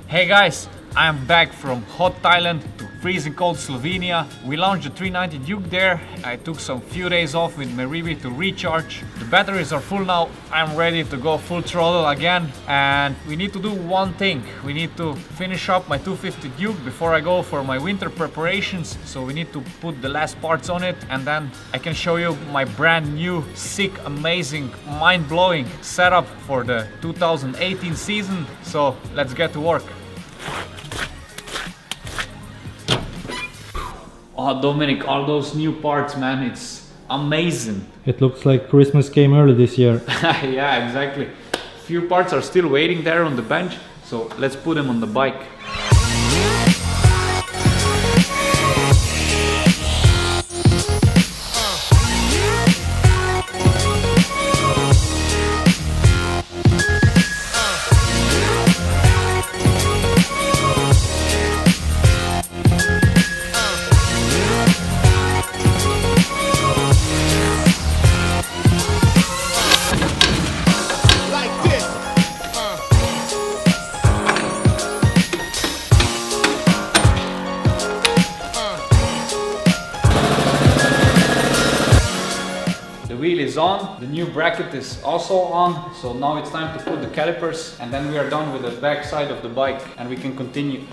Hey guys, I am back from hot Thailand to freezing cold Slovenia. We launched the 390 Duke there. I took some few days off with Meribi to recharge. The batteries are full now. I'm ready to go full throttle again. And we need to do one thing. We need to finish up my 250 Duke before I go for my winter preparations. So we need to put the last parts on it, and then I can show you my brand new, sick, amazing, mind-blowing setup for the 2018 season. So let's get to work. Oh, Dominic, all those new parts, man, it's amazing. It looks like Christmas came early this year. Yeah, exactly. Few parts are still waiting there on the bench, so let's put them on the bike. Wheel is on, the new bracket is also on, so now it's time to put the calipers, and then we are done with the back side of the bike and we can continue.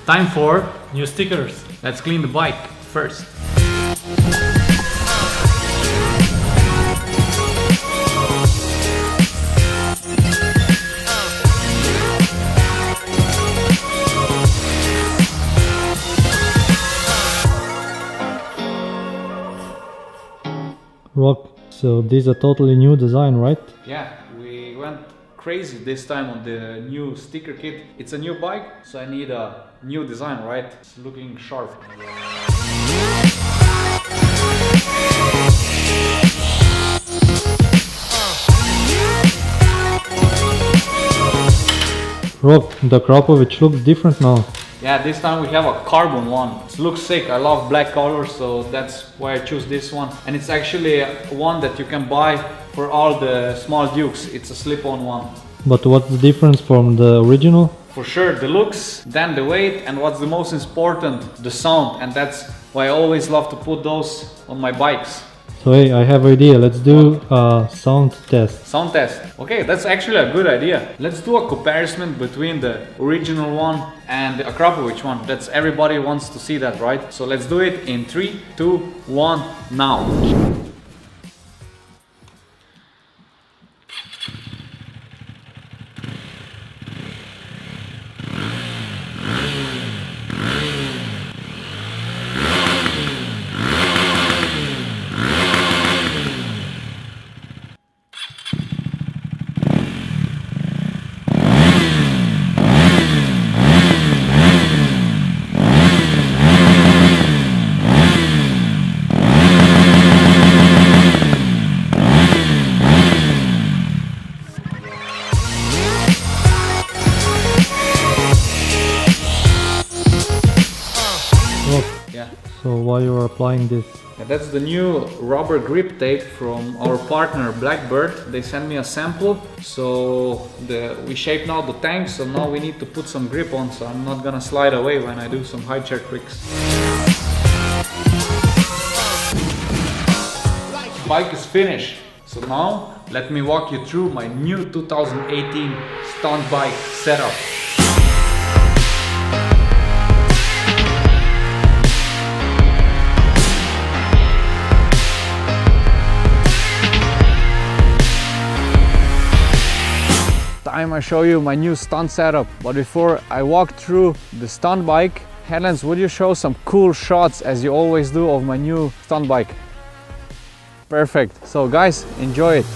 Time for New stickers. let's clean the bike first. Rock, so this is a totally new design, right? Yeah, we went crazy this time on the new sticker kit. It's a new bike, so I need a new design, right? It's looking sharp. Rock, the Krapovic looks different now. Yeah, this time we have a carbon one. It looks sick. I love black colors, so that's why I choose this one. And it's actually one that you can buy for all the small Dukes. It's a slip-on one. But what's the difference from the original? For sure, the looks, then the weight, and what's the most important, the sound. And that's why I always love to put those on my bikes. So hey, I have an idea. Let's do a sound test. Sound test. Okay, that's actually a good idea. Let's do a comparison between the original one and the Akrapovic one. That's everybody wants to see that, right? So let's do it in 3, 2, 1, now. So why you are applying this? Yeah, that's the new rubber grip tape from our partner Blackbird. They sent me a sample, so we shaped now the tank, so now we need to put some grip on, so I'm not gonna slide away when I do some high chair tricks. Bike is finished, so now let me walk you through my new 2018 stunt bike setup. Time I show you my new stunt setup, but before I walk through the stunt bike, Helens, would you show some cool shots as you always do of my new stunt bike? Perfect. So guys, enjoy it.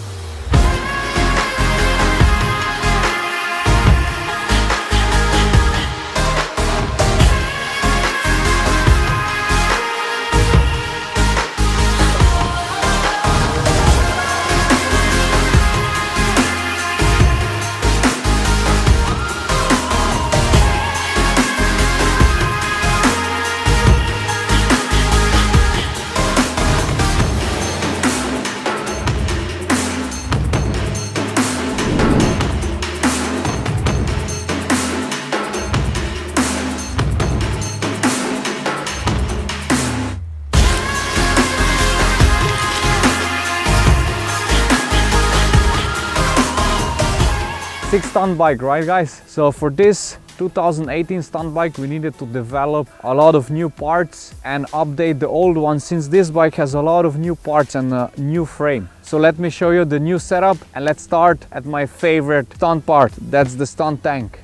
6 stunt bike, right guys? So for this 2018 stunt bike we needed to develop a lot of new parts and update the old one, since this bike has a lot of new parts and a new frame. So let me show you the new setup, and let's start at my favorite stunt part, that's the stunt tank.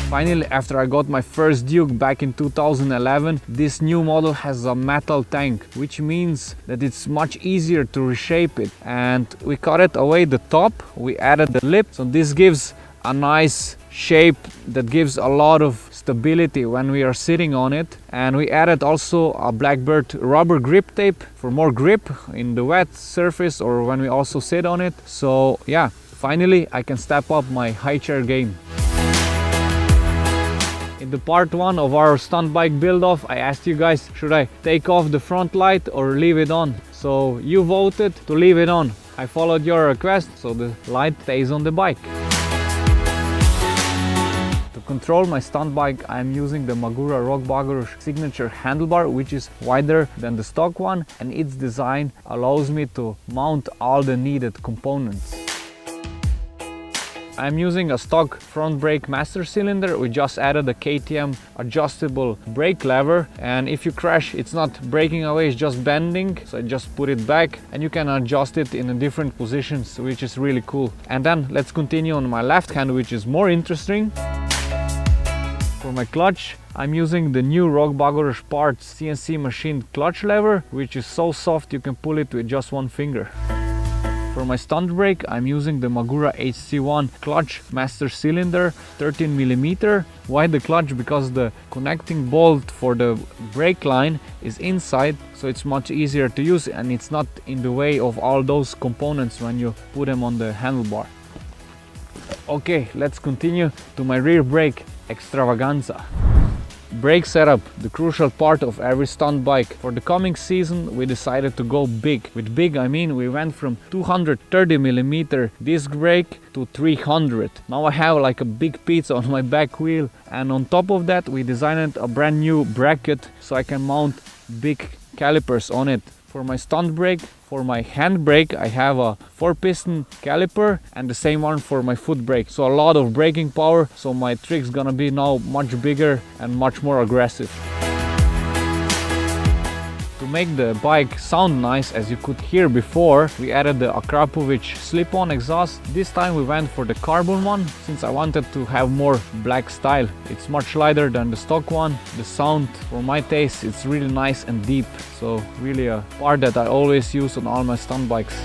Finally, after I got my first Duke back in 2011, this new model has a metal tank, which means that it's much easier to reshape it. And we cut it away the top, we added the lip, so this gives a nice shape that gives a lot of stability when we are sitting on it. And we added also a Blackbird rubber grip tape for more grip in the wet surface or when we also sit on it. So yeah, finally I can step up my high chair game. In the part 1 of our stunt bike build off, I asked you guys, should I take off the front light or leave it on? So you voted to leave it on. I followed your request, so the light stays on the bike. To control my stunt bike, I am using the Magura Rockbagger signature handlebar, which is wider than the stock one, and its design allows me to mount all the needed components. I'm using a stock front brake master cylinder. We just added a KTM adjustable brake lever, and if you crash, it's not breaking away, it's just bending. So I just put it back and you can adjust it in different positions, which is really cool. And then let's continue on my left hand, which is more interesting. For my clutch, I'm using the new Rockbagger parts CNC machined clutch lever, which is so soft you can pull it with just one finger. For my stunt brake, I'm using the Magura HC1 clutch master cylinder 13mm. Why the clutch? Because the connecting bolt for the brake line is inside, so it's much easier to use and it's not in the way of all those components when you put them on the handlebar. Okay, let's continue to my rear brake extravaganza. Brake setup, the crucial part of every stunt bike. For the coming season we decided to go big. With big I mean we went from 230mm disc brake to 300. Now I have like a big pizza on my back wheel, and on top of that we designed a brand new bracket so I can mount big calipers on it. For my stunt brake, for my hand brake, I have a 4-piston caliper and the same one for my foot brake. So a lot of braking power, so my trick's gonna be now much bigger and much more aggressive. To make the bike sound nice, as you could hear before, we added the Akrapovic slip-on exhaust. This time we went for the carbon one, since I wanted to have more black style. It's much lighter than the stock one. The sound, for my taste, it's really nice and deep. So really a part that I always use on all my stunt bikes.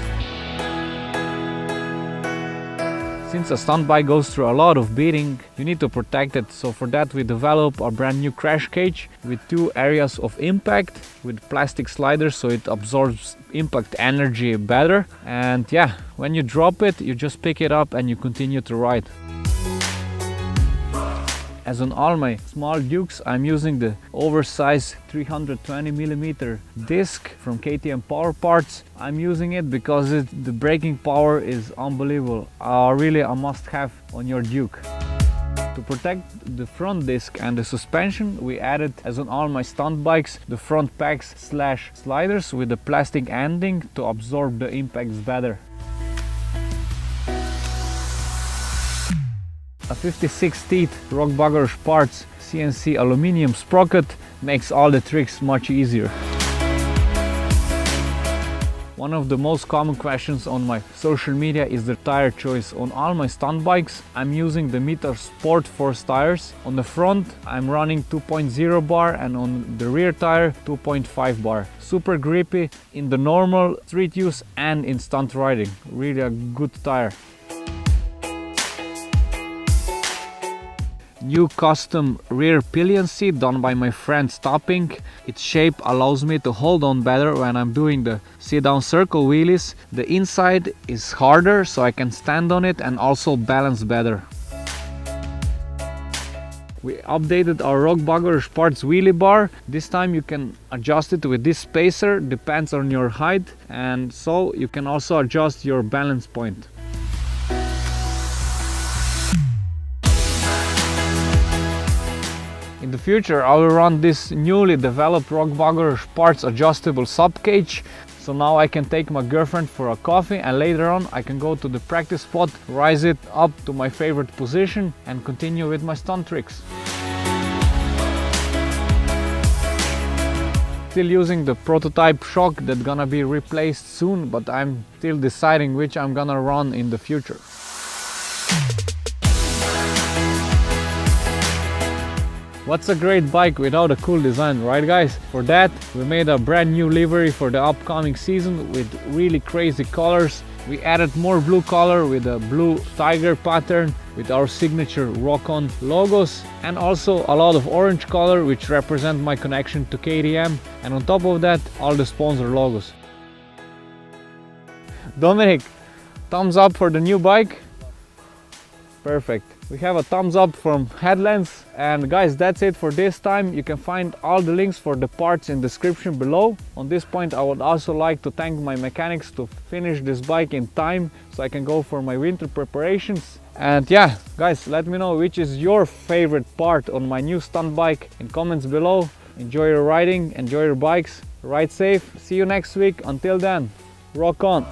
Since a stunt bike goes through a lot of beating, you need to protect it. So for that we developed a brand new crash cage with 2 areas of impact with plastic sliders, so it absorbs impact energy better. And yeah, when you drop it, you just pick it up and you continue to ride. As on all my small Dukes, I'm using the oversized 320mm disc from KTM Power Parts. I'm using it because the braking power is unbelievable. Really a must-have on your Duke. To protect the front disc and the suspension, we added, as on all my stunt bikes, the front packs / sliders with the plastic ending to absorb the impacts better. A 56 teeth Rockbagger parts CNC aluminium sprocket makes all the tricks much easier. One of the most common questions on my social media is the tire choice. On all my stunt bikes, I'm using the Mita Sport Force tires. On the front, I'm running 2.0 bar, and on the rear tire, 2.5 bar. Super grippy in the normal street use and in stunt riding. Really a good tire. New custom rear pillion seat done by my friend Stopping. Its shape allows me to hold on better when I'm doing the sit down circle wheelies. The inside is harder, so I can stand on it and also balance better. We updated our Rockbagger parts wheelie bar. This time you can adjust it with this spacer, depends on your height, and so you can also adjust your balance point. In the future I will run this newly developed Rockbagger parts adjustable sub cage So now I can take my girlfriend for a coffee, and later on I can go to the practice spot, rise it up to my favorite position and continue with my stunt tricks. Still using the prototype shock that's gonna be replaced soon, but I'm still deciding which I'm gonna run in the future. What's a great bike without a cool design, right guys? For that, we made a brand new livery for the upcoming season with really crazy colors. We added more blue color with a blue tiger pattern with our signature rock-on logos, and also a lot of orange color which represent my connection to KTM, and on top of that all the sponsor logos. Dominic, thumbs up for the new bike? Perfect. We have a thumbs up from Headlands. And guys, that's it for this time. You can find all the links for the parts in the description below. On this point, I would also like to thank my mechanics to finish this bike in time so I can go for my winter preparations. And yeah, guys, let me know which is your favorite part on my new stunt bike in comments below. Enjoy your riding, enjoy your bikes, ride safe. See you next week. Until then, rock on.